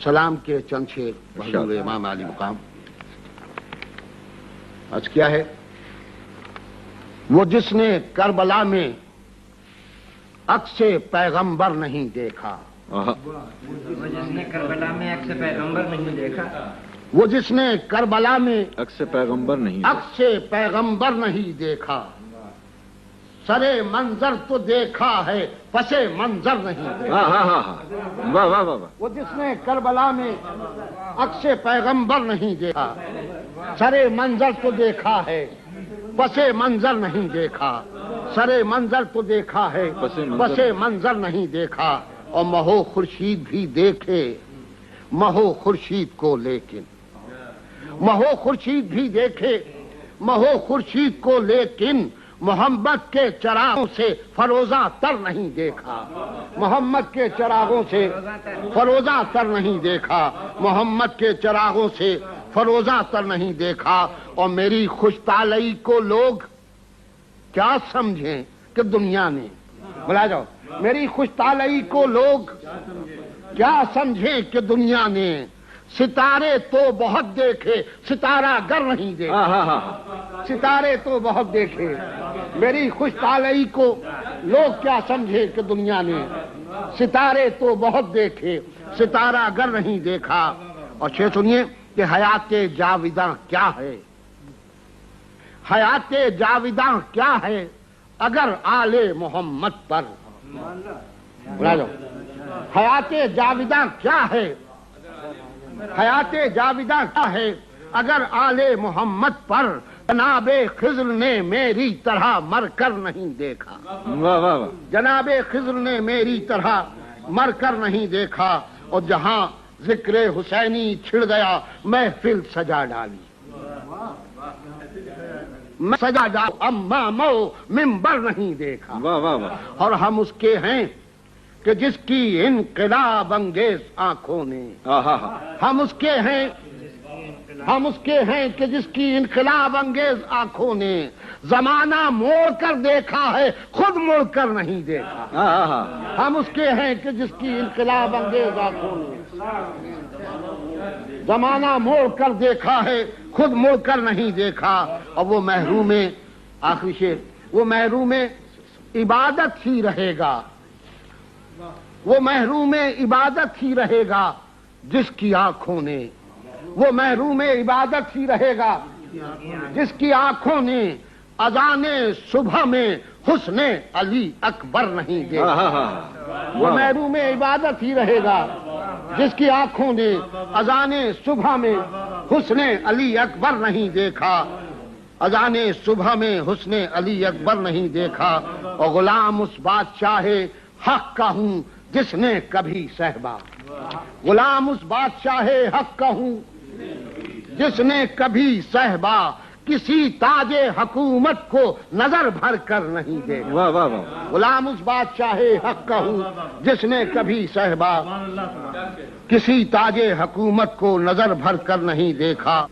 سلام کے چند شعر حضور امام علی مقام. آج کیا ہے؟ وہ جس نے کربلا میں عکس پیغمبر نہیں دیکھا، وہ جس نے کربلا میں عکس پیغمبر نہیں دیکھا، وہ جس نے کربلا میں عکس پیغمبر نہیں عکس پیغمبر نہیں دیکھا، سرے منظر تو دیکھا ہے پس منظر نہیں دیکھا. واہ واہ واہ. وہ جس نے کربلا میں عکس پیغمبر نہیں دیکھا، سرے منظر تو دیکھا ہے پس منظر نہیں دیکھا، سرے منظر تو دیکھا ہے پس منظر نہیں دیکھا. اور مہو خورشید بھی دیکھے مہو خورشید کو، لیکن مہو خورشید بھی دیکھے مہو خورشید کو، لیکن محمد کے چراغوں سے فروزہ تر نہیں دیکھا. محمد کے چراغوں سے فروزہ تر نہیں دیکھا، محمد کے چراغوں سے فروزہ تر نہیں دیکھا. اور میری خوش طالعی کو لوگ کیا سمجھیں کہ دنیا نے، بلا جاؤ، میری خوش طالعی کو لوگ کیا سمجھیں کہ دنیا نے، ستارے تو بہت دیکھے ستارہ گر نہیں دیکھا. ستارے تو بہت دیکھے، میری خوش طالعی کو لوگ کیا سمجھے کہ دنیا نے، ستارے تو بہت دیکھے ستارہ گر نہیں دیکھا. اور شعر سنیے کہ حیات جاویداں کیا ہے، حیات جاویداں کیا ہے اگر آل محمد پر. بلا جاؤ، حیات جاویداں کیا ہے، حیات جاویداں کیا ہے اگر آل محمد پر، جناب خضر نے میری طرح مر کر نہیں دیکھا. جناب خضر نے میری طرح مر کر نہیں دیکھا. اور جہاں ذکر حسینی چھڑ گیا محفل سجا ڈالی، میں سجا ڈال اما مو منبر نہیں دیکھا. اور ہم اس کے ہیں کہ جس کی انقلاب انگیز آنکھوں نے، ہم اس کے ہیں، ہم اس کے ہیں کہ جس کی انقلاب انگیز آنکھوں نے زمانہ موڑ کر دیکھا ہے خود مڑ کر نہیں دیکھا. ہم اس کے ہیں کہ جس کی انقلاب انگیز آنکھوں نے زمانہ موڑ کر دیکھا ہے خود مڑ کر نہیں دیکھا. اور وہ محروم، آخری شعر، وہ محروم عبادت ہی رہے گا، وہ محروم عبادت ہی رہے گا جس کی آنکھوں نے، وہ محروم عبادت ہی رہے گا جس کی آنکھوں نے اذان صبح میں حسن علی اکبر نہیں دیکھا. وہ محروم عبادت ہی رہے گا جس کی آنکھوں نے اذان صبح میں حسن علی اکبر نہیں دیکھا، اذان صبح میں حسن علی اکبر نہیں دیکھا. اور غلام اس بادشاہ حق کا ہوں جس نے کبھی صحبا، غلام اس بادشاہ حق کا ہوں جس نے کبھی صحبا، کسی تاج حکومت کو نظر بھر کر نہیں دیکھا. غلام اس بادشاہ حق کا ہوں جس نے کبھی صحبا، کسی تاج حکومت کو نظر بھر کر نہیں دیکھا.